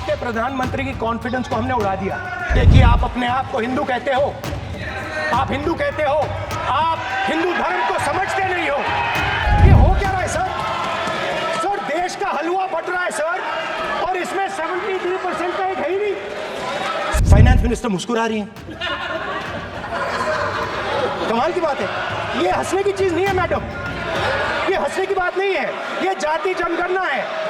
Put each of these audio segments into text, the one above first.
आपके प्रधानमंत्री की कॉन्फिडेंस को हमने उड़ा दिया। देखिए, आप अपने आप को हिंदू कहते हो, आप हिंदू कहते हो, आप हिंदू धर्म को समझते नहीं हो। ये हो क्या रहा है सर? सर, देश का हलवा बट रहा है सर, और इसमें 73% का एक है ही नहीं। फाइनेंस मिनिस्टर मुस्कुरा रही है, कमाल की बात है। ये हंसने की चीज नहीं है मैडम, ये हंसने की बात नहीं है, ये जाति जनगणना है।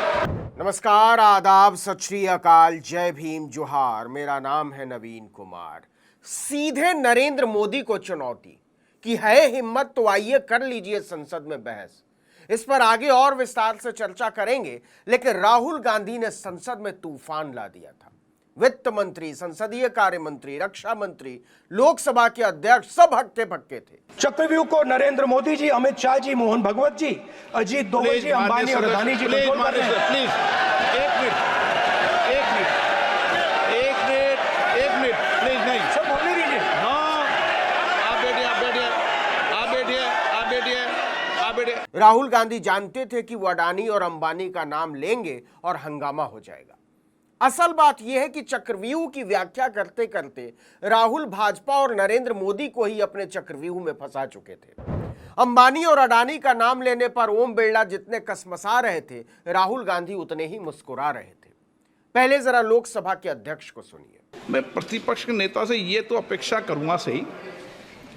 नमस्कार, आदाब, सत श्री अकाल, जय भीम, जोहार। मेरा नाम है नवीन कुमार। सीधे नरेंद्र मोदी को चुनौती कि है हिम्मत तो आइए कर लीजिए संसद में बहस। इस पर आगे और विस्तार से चर्चा करेंगे, लेकिन राहुल गांधी ने संसद में तूफान ला दिया था। वित्त मंत्री, संसदीय कार्य मंत्री, रक्षा मंत्री, लोकसभा के अध्यक्ष सब हक्के पक्के थे। चक्रव्यूह को नरेंद्र मोदी जी, अमित शाह जी, मोहन भगवत जी, अजीत दोवल जी, अंबानी और अदानी जी कंट्रोल कर रहे हैं। प्लीज एक मिनट प्लीज। नहीं सर, बोलने दीजिए। हाँ, आप बैठिए। राहुल गांधी जानते थे कि वो अडानी और अंबानी का नाम लेंगे और हंगामा हो जाएगा। असल बात यह है कि चक्रव्यूह की व्याख्या करते करते राहुल भाजपा और नरेंद्र मोदी को ही अपने चक्रव्यूह में फंसा चुके थे। अंबानी और अडानी का नाम लेने पर ओम बिरला जितने कसमसा रहे थे, राहुल गांधी उतने ही मुस्कुरा रहे थे। पहले जरा लोकसभा के अध्यक्ष को सुनिए। मैं प्रतिपक्ष के नेता से ये तो अपेक्षा करूंगा सही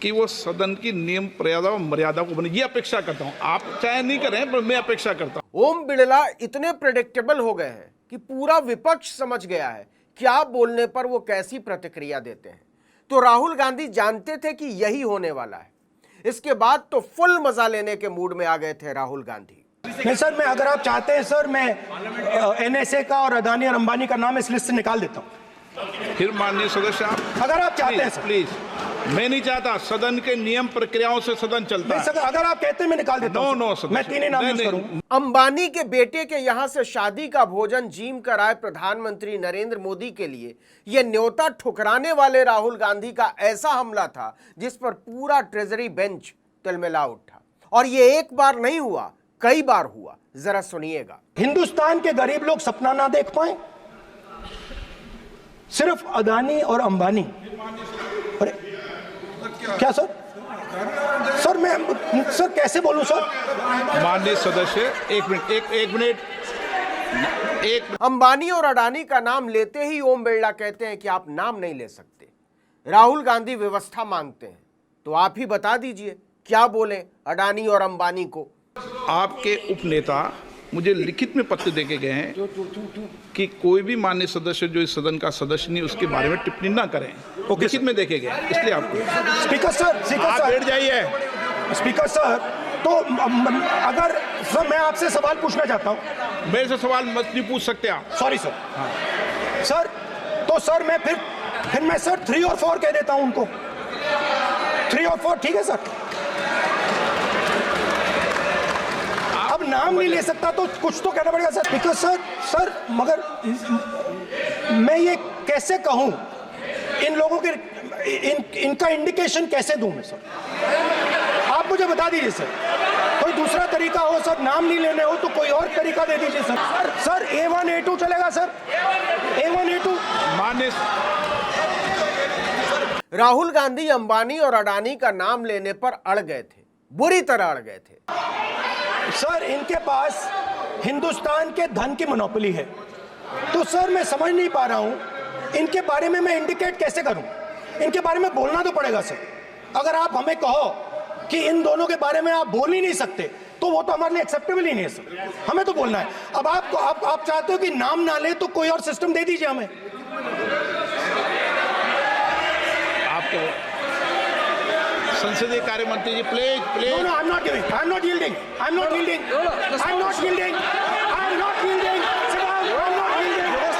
कि वो सदन की नियम मर्यादा को बने, ये अपेक्षा करता हूं। आप चाहे नहीं करें, पर मैं अपेक्षा करता हूं। ओम बिरला इतने प्रेडिक्टेबल हो गए हैं कि पूरा विपक्ष समझ गया है क्या बोलने पर वो कैसी प्रतिक्रिया देते हैं। तो राहुल गांधी जानते थे कि यही होने वाला है। इसके बाद तो फुल मजा लेने के मूड में आ गए थे राहुल गांधी। नहीं सर, मैं, अगर आप चाहते हैं सर, मैं एनएसए का और अदानी और अंबानी का नाम इस लिस्ट से निकाल देता हूं। फिर माननीय सदस्य, आप अगर आप चाहते हैं सर। प्लीज, मैं नहीं चाहता। सदन के नियम प्रक्रियाओं से सदन चलता नहीं है। सर, अगर आप कहते हैं मैं निकाल देता हूं। नो, सदस्य, मैं तीन ही नाम यूज करूंगा। अंबानी के बेटे के यहां से शादी का भोजन जिम कराए प्रधानमंत्री नरेंद्र मोदी के लिए यह न्योता ठुकराने वाले राहुल गांधी का ऐसा हमला था जिस पर पूरा ट्रेजरी बेंच तिलमिला उठा। और यह एक बार नहीं हुआ, कई बार हुआ। जरा सुनिएगा। हिंदुस्तान के गरीब लोग सपना ना देख पाए, सिर्फ अदानी और अंबानी। अरे क्या सर? सर, मैं सर कैसे बोलूं सर? माननीय सदस्य, एक मिनट। अंबानी और अडानी का नाम लेते ही ओम बिरला कहते हैं कि आप नाम नहीं ले सकते। राहुल गांधी व्यवस्था मांगते हैं, तो आप ही बता दीजिए क्या बोले अडानी और अंबानी को। आपके उपनेता मुझे लिखित में पत्र देके गए हैं कि कोई भी माननीय सदस्य जो इस सदन का सदस्य नहीं, उसके बारे में टिप्पणी ना करें। लिखित में देखे गए, इसलिए आपको। स्पीकर सर, आप बैठ जाइए। स्पीकर सर, तो अगर सर, मैं आपसे सवाल पूछना चाहता हूं। मेरे से सवाल मत नहीं पूछ सकते आप। Sorry sir. सर, तो सर मैं फिर मैं सर 3 और 4 कह देता हूं उनको। 3 और 4 ठीक है सर? अब नाम नहीं ले सकता तो कुछ तो कहना पड़ेगा सर। बिकॉज सर मगर मैं ये कैसे कहूं, इन लोगों के इनका इंडिकेशन कैसे दूं मैं सर? आप मुझे बता दीजिए सर, कोई दूसरा तरीका हो सर, नाम नहीं लेने हो तो कोई और तरीका दे दीजिए सर। सर A1 A2 चलेगा सर? A1 A2 माननीय राहुल गांधी अंबानी और अडानी का नाम लेने पर अड़ गए थे, बुरी तरह अड़ गए थे। सर, इनके पास हिंदुस्तान के धन की मोनोपोली है, तो सर मैं समझ नहीं पा रहा हूं इनके बारे में मैं इंडिकेट कैसे करूं। इनके बारे में बोलना तो पड़ेगा सर। अगर आप हमें कहो कि इन दोनों के बारे में आप बोल ही नहीं सकते, तो वो तो हमारे लिए एक्सेप्टेबल ही नहीं है सर। हमें तो बोलना है। अब आप चाहते हो कि नाम ना ले तो कोई और सिस्टम दे दीजिए हमें। आपको संसदीय कार्य मंत्री जी, please. No, I'm not giving. I'm not yielding. I'm not yielding. I'm not yielding. I'm not yielding. Sit down. I'm not yielding. I'm not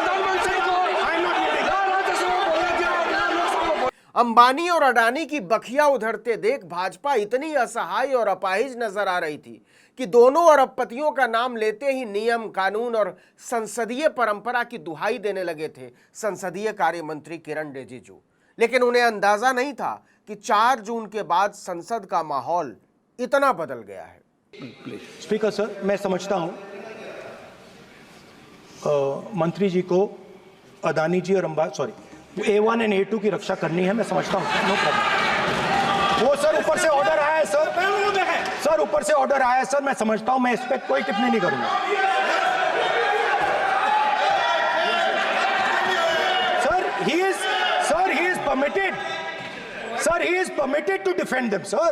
yielding. Sit down. I'm not yielding. I'm not yielding. Ambani और अडानी की बखिया उधरते देख भाजपा इतनी असहाय और अपाहिज नजर आ रही थी कि दोनों अरबपतियों का नाम लेते ही नियम, कानून और संसदीय परंपरा की दुहाई देने लगे थे संसदीय कार्य मंत्री किरण रिजिजू। लेकिन उन्हें अंदाजा नहीं था कि 4 जून के बाद संसद का माहौल इतना बदल गया है। स्पीकर सर, मैं समझता हूं मंत्री जी को अदानी जी और A1 एंड A2 की रक्षा करनी है, मैं समझता हूँ, नो प्रॉब्लम। वो सर ऊपर से ऑर्डर आया है सर ऊपर से ऑर्डर आया है सर, मैं समझता हूँ, मैं इस पर कोई टिप्पणी नहीं करूंगा। Sir he is permitted to defend them, sir.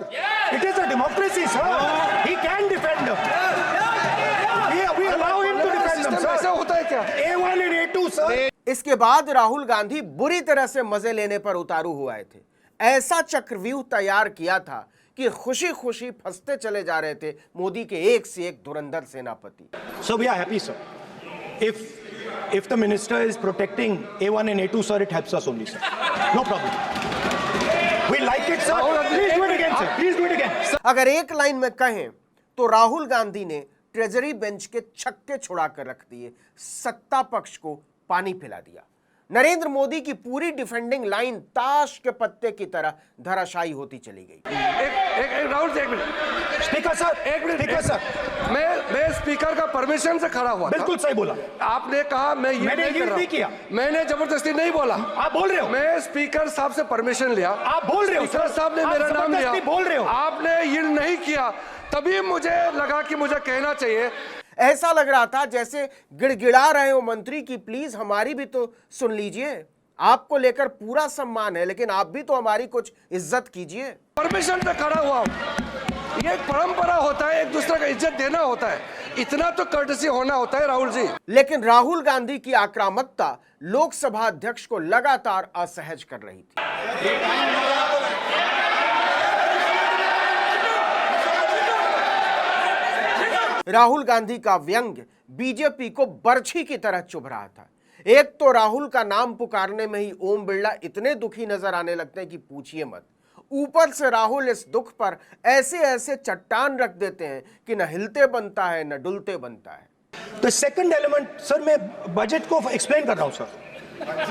It is a democracy, sir. He can defend them. We allow him to defend them, sir. ऐसा होता है क्या? A1 and A2, sir. इसके बाद राहुल गांधी बुरी तरह से मजे लेने पर उतारू हुए थे। ऐसा चक्रव्यूह तैयार किया था कि खुशी खुशी फंसते चले जा रहे थे मोदी के एक से एक धुरंधर सेनापति। So we are happy, sir. If the minister is protecting A1 and A2, sir, it helps us only, sir. No problem. We like it, sir. Please do it again, sir. Please do it again. अगर एक line में कहें तो राहुल गांधी ने treasury bench के छक्के छुड़ा कर रख दिए, सत्ता पक्ष को पानी पिला दिया। नरेंद्र मोदी की पूरी डिफेंडिंग लाइन ताश के पत्ते की तरह धराशायी होती चली गई। एक राहुल जी, एक मिनट। स्पीकर सर, एक मिनट, स्पीकर सर, मैं स्पीकर का परमिशन से खड़ा हुआ था। बिल्कुल सही बोला आपने कहा मैंने नहीं किया। मैंने जबरदस्ती नहीं बोला। आप बोल रहे हो। मैं स्पीकर साहब से परमिशन लिया। आप बोल रहे हो। स्पीकर साहब ने मेरा नाम लिया। बोल रहे हो। आपने ये नहीं किया, तभी मुझे लगा कि मुझे कहना चाहिए। ऐसा लग रहा था जैसे गिड़गिड़ा रहे हो मंत्री की प्लीज हमारी भी तो सुन लीजिए, आपको लेकर पूरा सम्मान है लेकिन आप भी तो हमारी कुछ इज्जत कीजिए। परमिशन से खड़ा हुआ हूं। ये एक परंपरा होता है, एक दूसरे का इज्जत देना होता है, इतना तो कर्टसी होना होता है राहुल जी। लेकिन राहुल गांधी की आक्रामकता लोकसभा अध्यक्ष को लगातार असहज कर रही थी। राहुल गांधी का व्यंग्य बीजेपी को बरछी की तरह चुभ रहा था। एक तो राहुल का नाम पुकारने में ही ओम बिरला इतने दुखी नजर आने लगते हैं कि पूछिए मत। ऊपर से राहुल इस दुख पर ऐसे ऐसे चट्टान रख देते हैं कि न हिलते बनता है न डुलते बनता है। तो सेकंड एलिमेंट सर, मैं बजट को एक्सप्लेन कर रहा हूं सर,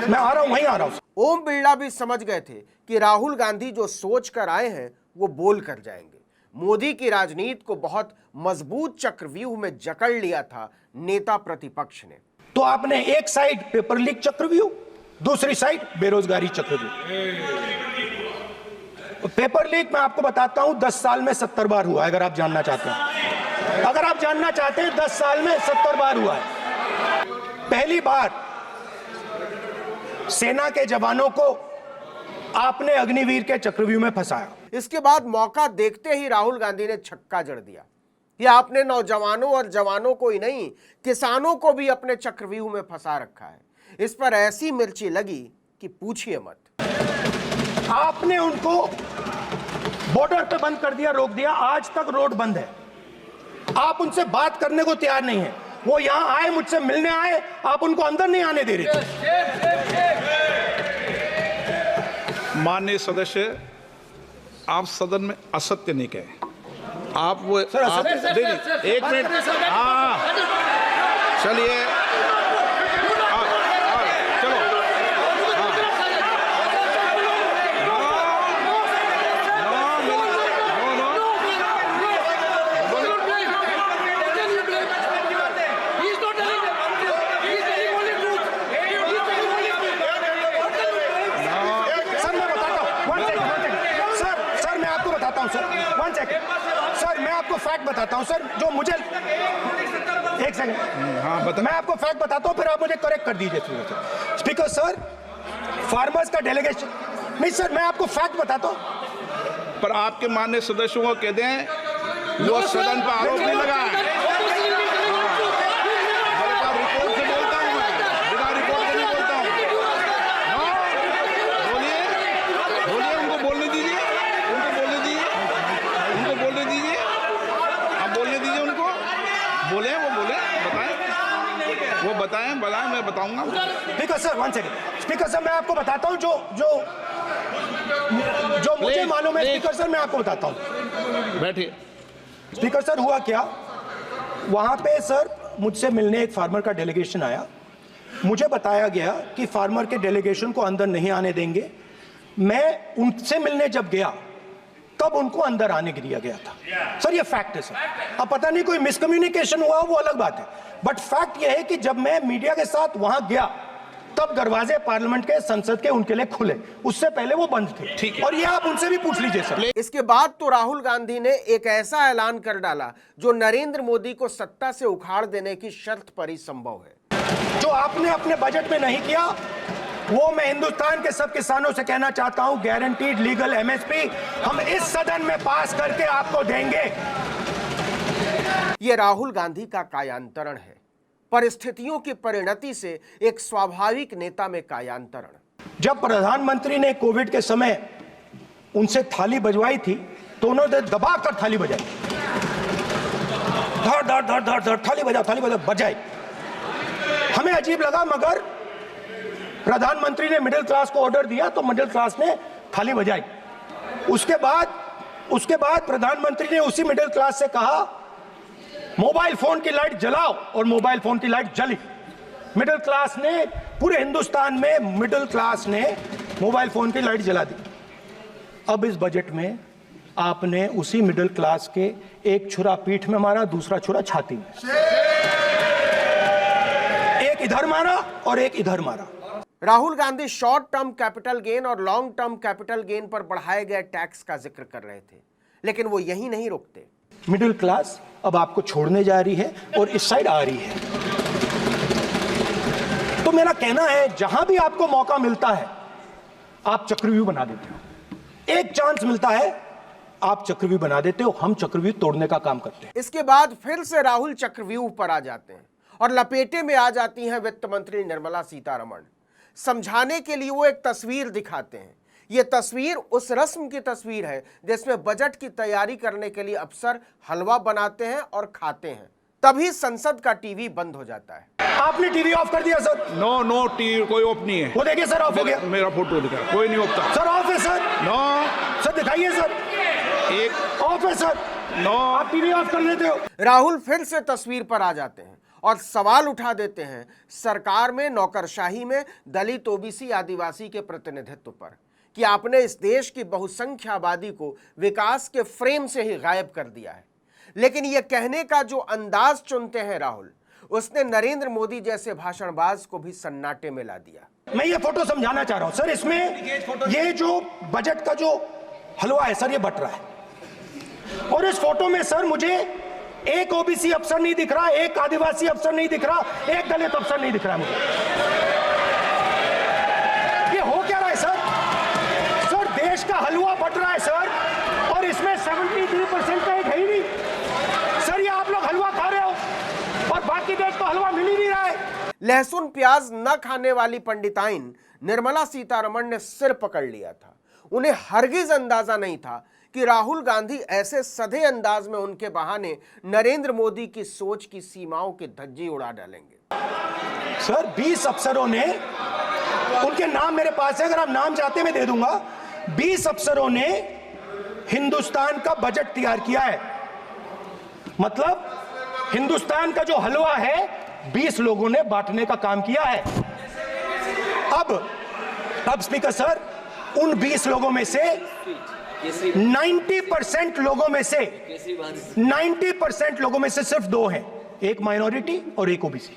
मैं आ रहा हूं, वहीं आ रहा हूं। ओम बिरला भी समझ गए थे कि राहुल गांधी जो सोच कर आए हैं वो बोल कर जाएंगे। मोदी की राजनीति को बहुत मजबूत चक्रव्यूह में जकड़ लिया था नेता प्रतिपक्ष ने। तो आपने एक साइड पेपर लीक चक्रव्यूह, दूसरी साइड बेरोजगारी चक्रव्यूह। पेपर लीक मैं आपको बताता हूं 10 साल में 70 बार हुआ है, अगर आप जानना चाहते हैं। अगर आप जानना चाहते हैं 10 साल में 70 बार हुआ है। पहली बार सेना के जवानों को आपने अग्निवीर के चक्रव्यूह में फंसाया। इसके बाद मौका देखते ही राहुल गांधी ने छक्का जड़ दिया। ये आपने नौजवानों और जवानों को ही नहीं, किसानों को भी अपने चक्रव्यूह में फंसा रखा है। इस पर ऐसी मिर्ची लगी कि पूछिए मत। आपने उनको बॉर्डर पे बंद कर दिया, रोक दिया, आज तक रोड बंद है। आप उनसे बात करने को तैयार नहीं है। वो यहां आए, मुझसे मिलने आए, आप उनको अंदर नहीं आने दे रहे थे। माननीय सदस्य, आप सदन में असत्य नहीं कहे। आप वो सर, आप देखिए, एक मिनट, हाँ चलिए, चलो, सर मैं आपको फैक्ट बताता हूं सर, जो मुझे एक सेकंड, हाँ बता। मैं आपको फैक्ट बताता हूं, फिर आप मुझे करेक्ट कर दीजिए। स्पीकर सर, फार्मर्स का डेलीगेशन नहीं सर, मैं आपको फैक्ट बताता हूं। पर आपके माननीय सदस्यों को कह दें वो सदन पर आरोप नहीं लगाए। बताएं, मैं बताऊंगा। Speaker sir, one second. Speaker sir, मैं आपको बताता हूं जो मुझे मालूम है। स्पीकर सर, मैं आपको बताता हूं। बैठिए। स्पीकर सर, हुआ क्या, वहां पे सर मुझसे मिलने एक फार्मर का डेलीगेशन आया। मुझे बताया गया कि फार्मर के डेलीगेशन को अंदर नहीं आने देंगे। मैं उनसे मिलने जब गया तब उनको अंदर आने के दिया गया था। सर ये फैक्ट है सर। अब पता नहीं कोई मिसकम्युनिकेशन हुआ वो अलग बात है, बट फैक्ट ये है कि जब मैं मीडिया के साथ वहां गया तब दरवाजे पार्लियामेंट के, संसद के उनके लिए खुले, उससे पहले वो बंद थे। और ये आप उनसे भी पूछ लीजिए सर। इसके बाद तो राहुल गांधी ने एक ऐसा ऐलान कर डाला जो नरेंद्र मोदी को सत्ता से उखाड़ देने की शर्त पर ही संभव है। जो आपने अपने बजट में नहीं किया वो मैं हिंदुस्तान के सब किसानों से कहना चाहता हूं, गारंटीड लीगल एमएसपी हम इस सदन में पास करके आपको देंगे। यह राहुल गांधी का कायांतरण है, परिस्थितियों की परिणति से एक स्वाभाविक नेता में कायांतरण। जब प्रधानमंत्री ने कोविड के समय उनसे थाली बजवाई थी तो उन्होंने दबाकर थाली बजाई, धड़ धड़ धड़ धड़ धड़ थाली बजा बजाई। हमें अजीब लगा, मगर प्रधानमंत्री ने मिडिल क्लास को ऑर्डर दिया तो मिडिल क्लास ने थाली बजाई। उसके बाद प्रधानमंत्री ने उसी मिडिल क्लास से कहा मोबाइल फोन की लाइट जलाओ, और मोबाइल फोन की लाइट जली। मिडिल क्लास ने, पूरे हिंदुस्तान में मिडिल क्लास ने मोबाइल फोन की लाइट जला दी। अब इस बजट में आपने उसी मिडिल क्लास के एक छुरा पीठ में मारा, दूसरा छुरा छाती में, एक इधर मारा और एक इधर मारा। Rahul Gandhi short term capital gain और लॉन्ग टर्म कैपिटल गेन पर बढ़ाए गए टैक्स का जिक्र कर रहे थे, लेकिन वो यही नहीं रुकते। मिडिल क्लास अब आपको छोड़ने जा रही है और इस साइड आ रही है। तो मेरा कहना है जहां भी आपको मौका मिलता है आप चक्रव्यूह बना देते हो। एक चांस मिलता है आप चक्रव्यूह बना देते हो, हम चक्रव्यूह तोड़ने का काम करते हैं। इसके बाद फिर से राहुल चक्रव्यूह पर आ जाते हैं और लपेटे में आ जाती हैं वित्त मंत्री निर्मला सीतारमण। समझाने के लिए वो एक तस्वीर दिखाते हैं। ये तस्वीर उस रस्म की तस्वीर है जिसमें बजट की तैयारी करने के लिए अफसर हलवा बनाते हैं और खाते हैं, तभी संसद का टीवी बंद हो जाता है। आपने टीवी ऑफ कर दिया सर? नो टीवी कोई ऑफ नहीं है। वो देखिए सर, ऑफ हो गया। मेरा फोटो दिखा, कोई नहीं ऑफ था सर। ऑफ है सर? नो सर दिखाइए सर, एक ऑफ है सर। नो, आप टीवी ऑफ कर लेते हो। राहुल फिर से तस्वीर पर आ जाते हैं और सवाल उठा देते हैं सरकार में, नौकरशाही में दलित, ओबीसी, आदिवासी के प्रतिनिधित्व पर, कि आपने इस देश की बहुसंख्य आबादी को विकास के फ्रेम से ही गायब कर दिया है। लेकिन यह कहने का जो अंदाज चुनते हैं राहुल, उसने नरेंद्र मोदी जैसे भाषणबाज को भी सन्नाटे में ला दिया। मैं ये फोटो समझाना चाह रहा हूं सर। इसमें ये जो बजट का जो हलवा है सर, ये बट रहा है, और इस फोटो में सर मुझे एक ओबीसी अफसर नहीं दिख रहा, एक आदिवासी अफसर नहीं दिख रहा, एक दलित अफसर नहीं दिख रहा मुझे। ये हो क्या रहा है सर? सर देश का हलवा बट रहा है सर, और इसमें 73% का एक है ही नहीं सर। ये आप लोग हलवा खा रहे हो और बाकी देश को हलवा मिल ही नहीं रहा है। लहसुन प्याज न खाने वाली पंडिताइन निर्मला सीतारमण ने सिर पकड़ लिया था। उन्हें हरगिज अंदाजा नहीं था कि राहुल गांधी ऐसे सधे अंदाज में उनके बहाने नरेंद्र मोदी की सोच की सीमाओं की धज्जी उड़ा डालेंगे। सर 20 अफसरों ने, उनके नाम मेरे पास है, अगर आप नाम चाहते मैं दे दूंगा। 20 अफसरों ने हिंदुस्तान का बजट तैयार किया है। मतलब हिंदुस्तान का जो हलवा है 20 लोगों ने बांटने का काम किया है। अब स्पीकर सर, उन 20 लोगों में से 90% लोगों में से 90% लोगों में से सिर्फ 2 हैं, एक माइनॉरिटी और एक ओबीसी।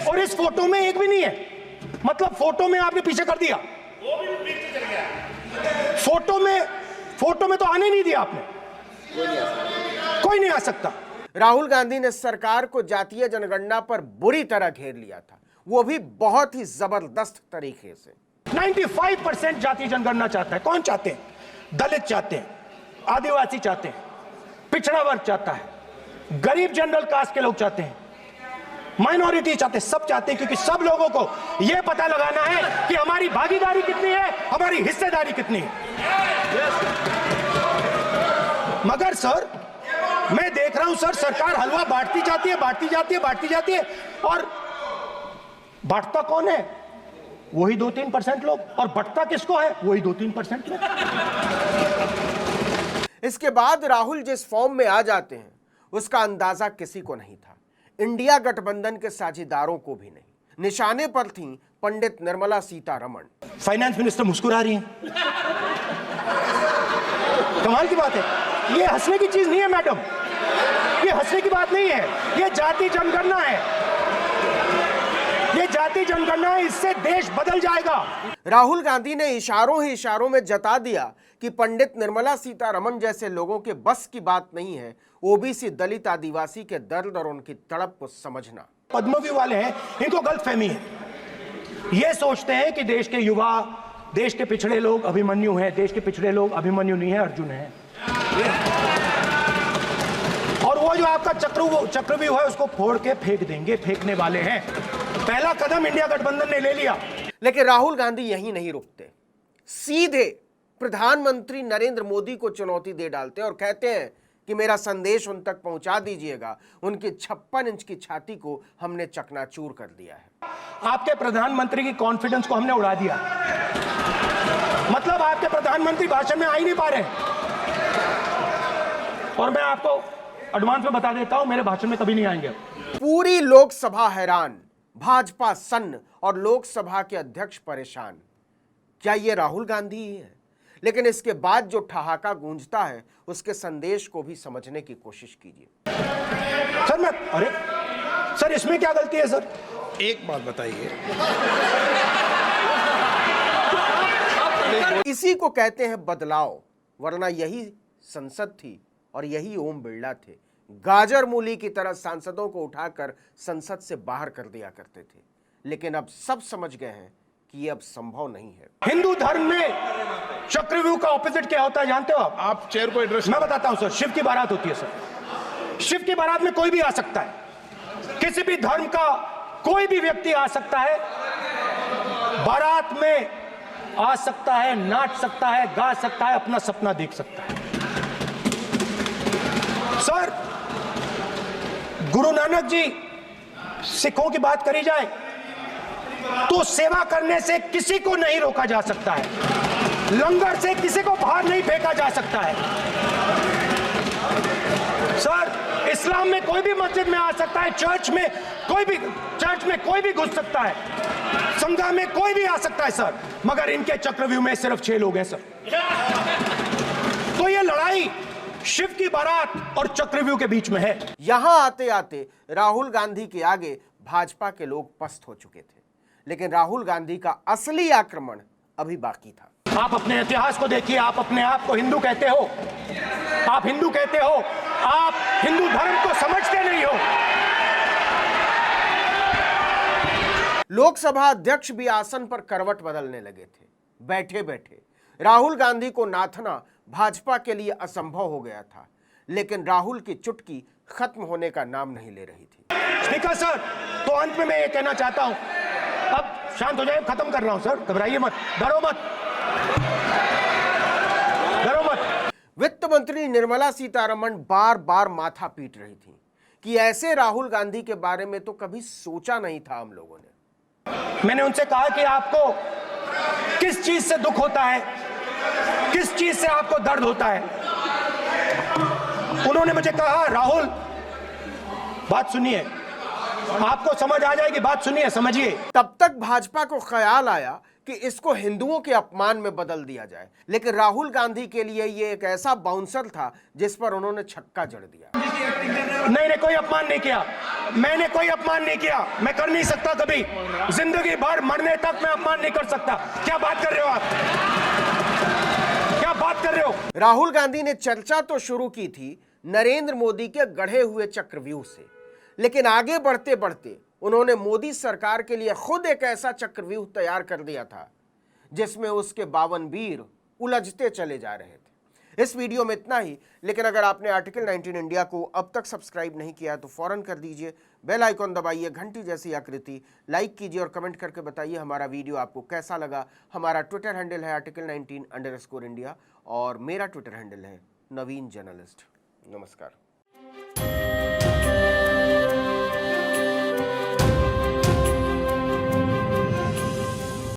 और इस फोटो में एक भी नहीं है। मतलब फोटो में आपने पीछे कर दिया, फोटो में तो आने नहीं दिया आपने, कोई नहीं आ सकता। राहुल गांधी ने सरकार को जातीय जनगणना पर बुरी तरह घेर लिया था, वो भी बहुत ही जबरदस्त तरीके से। 95% जातीय जनगणना चाहता है। कौन चाहते हैं? दलित चाहते हैं, आदिवासी चाहते हैं, पिछड़ा वर्ग चाहता है, गरीब जनरल कास्ट के लोग चाहते हैं, माइनॉरिटी चाहते हैं, सब चाहते हैं, क्योंकि सब लोगों को यह पता लगाना है कि हमारी भागीदारी कितनी है, हमारी हिस्सेदारी कितनी है। मगर सर मैं देख रहा हूं सर, सरकार हलवा बांटती जाती है, और बांटता कौन है? वही 2-3% लोग, और बंटता किसको है? वही 2-3% लोग। इसके बाद राहुल जिस फॉर्म में आ जाते हैं उसका अंदाजा किसी को नहीं था, इंडिया गठबंधन के साझेदारों को भी नहीं। निशाने पर थीं पंडित निर्मला सीतारमण। फाइनेंस मिनिस्टर मुस्कुरा रही हैं। कमाल की बात है। ये हंसने की चीज नहीं है मैडम, ये हंसने की बात नहीं है, ये जाति जनगणना है, ये जाति जनगणना है, इससे देश बदल जाएगा। राहुल गांधी ने इशारों ही इशारों में जता दिया कि पंडित निर्मला सीतारमण जैसे लोगों के बस की बात नहीं है ओबीसी दलित आदिवासी के दर्द और उनकी तड़प को समझना। पद्मव्यूह वाले हैं, इनको गलतफहमी है, ये सोचते हैं कि देश के युवा, देश के पिछड़े लोग अभिमन्यु हैं, देश के पिछड़े लोग अभिमन्यु नहीं है, अर्जुन है। और वो जो आपका चक्रव्यूह है उसको फोड़ के फेंक देंगे, फेंकने वाले हैं। पहला कदम इंडिया गठबंधन ने ले लिया। लेकिन राहुल गांधी यहीं नहीं रुकते, सीधे प्रधानमंत्री नरेंद्र मोदी को चुनौती दे डालते हैं और कहते हैं कि मेरा संदेश उन तक पहुंचा दीजिएगा, उनकी 56 इंच की छाती को हमने चकनाचूर कर दिया है। आपके प्रधानमंत्री की कॉन्फिडेंस को हमने उड़ा दिया, मतलब आपके प्रधानमंत्री भाषण में आ ही नहीं पा रहे। और मैं आपको एडवांस में बता देता हूं, मेरे भाषण में कभी नहीं आएंगे। पूरी लोकसभा हैरान, भाजपा सन्न और लोकसभा के अध्यक्ष परेशान। क्या ये राहुल गांधी ही है? लेकिन इसके बाद जो ठहाका गूंजता है उसके संदेश को भी समझने की कोशिश कीजिए। सर इसमें क्या गलती है सर? एक बात बताइए, इसी को कहते हैं बदलाव, वरना यही संसद थी और यही ओम बिरला थे, गाजर मूली की तरह सांसदों को उठाकर संसद से बाहर कर दिया करते थे। लेकिन अब सब समझ गए हैं कि यह अब संभव नहीं है। हिंदू धर्म में चक्रव्यूह का ऑपोजिट क्या होता है जानते हो आप चेयर को एड्रेस। मैं बताता हूं सर, शिव की बारात होती है सर, शिव की बारात में कोई भी आ सकता है, किसी भी धर्म का कोई भी व्यक्ति आ सकता है, बारात में आ सकता है, नाच सकता है, गा सकता है, अपना सपना देख सकता है। सर गुरु नानक जी, सिखों की बात करी जाए तो सेवा करने से किसी को नहीं रोका जा सकता है, लंगर से किसी को बाहर नहीं फेंका जा सकता है। सर इस्लाम में कोई भी मस्जिद में आ सकता है, चर्च में कोई भी घुस सकता है, संघा में कोई भी आ सकता है सर, मगर इनके चक्रव्यूह में सिर्फ 6 लोग हैं सर। तो ये लड़ाई शिव की बारात और चक्रव्यूह के बीच में है। यहां आते आते राहुल गांधी के आगे भाजपा के लोग पस्त हो चुके थे, लेकिन राहुल गांधी का असली आक्रमण अभी बाकी था। आप अपने इतिहास को देखिए, आप अपने आप को हिंदू कहते हो, आप हिंदू कहते हो, आप हिंदू धर्म को समझते नहीं हो। लोकसभा अध्यक्ष भी आसन पर करवट बदलने लगे थे। बैठे बैठे राहुल गांधी को नाथना भाजपा के लिए असंभव हो गया था, लेकिन राहुल की चुटकी खत्म होने का नाम नहीं ले रही थी। स्पीकर सर, तो अंत में मैं ये कहना चाहता हूं, अब शांत हो जाए, खत्म कर रहा हूं सर, घबराइए मत, डरो मत, डरो मत। वित्त मंत्री निर्मला सीतारमण बार बार माथा पीट रही थी कि ऐसे राहुल गांधी के बारे में तो कभी सोचा नहीं था हम लोगों ने। मैंने उनसे कहा कि आपको किस चीज से दुख होता है, किस चीज से आपको दर्द होता है। उन्होंने मुझे कहा राहुल बात सुनिए, आपको समझ आ जाएगी, बात सुनिए, समझिए। तब तक भाजपा को ख्याल आया कि इसको हिंदुओं के अपमान में बदल दिया जाए, लेकिन राहुल गांधी के लिए ये एक ऐसा बाउंसर था जिस पर उन्होंने छक्का जड़ दिया। नहीं, कोई अपमान नहीं किया, मैंने कोई अपमान नहीं किया, मैं कर नहीं सकता कभी, जिंदगी भर मरने तक मैं अपमान नहीं कर सकता। क्या बात कर रहे हो आप, क्या बात कर रहे हो? राहुल गांधी ने चर्चा तो शुरू की थी नरेंद्र मोदी के गढ़े हुए चक्रव्यूह से, लेकिन आगे बढ़ते बढ़ते उन्होंने मोदी सरकार के लिए खुद एक ऐसा चक्रव्यूह तैयार कर दिया था जिसमें उसके 52 वीर उलझते चले जा रहे थे। इस वीडियो में इतना ही, लेकिन अगर आपने आर्टिकल 19 इंडिया को अब तक सब्सक्राइब नहीं किया तो फौरन कर दीजिए, बेल आइकॉन दबाइए, घंटी जैसी आकृति, लाइक कीजिए और कमेंट करके बताइए हमारा वीडियो आपको कैसा लगा। हमारा ट्विटर हैंडल है article19_India और मेरा ट्विटर हैंडल है नवीन जर्नलिस्ट। नमस्कार।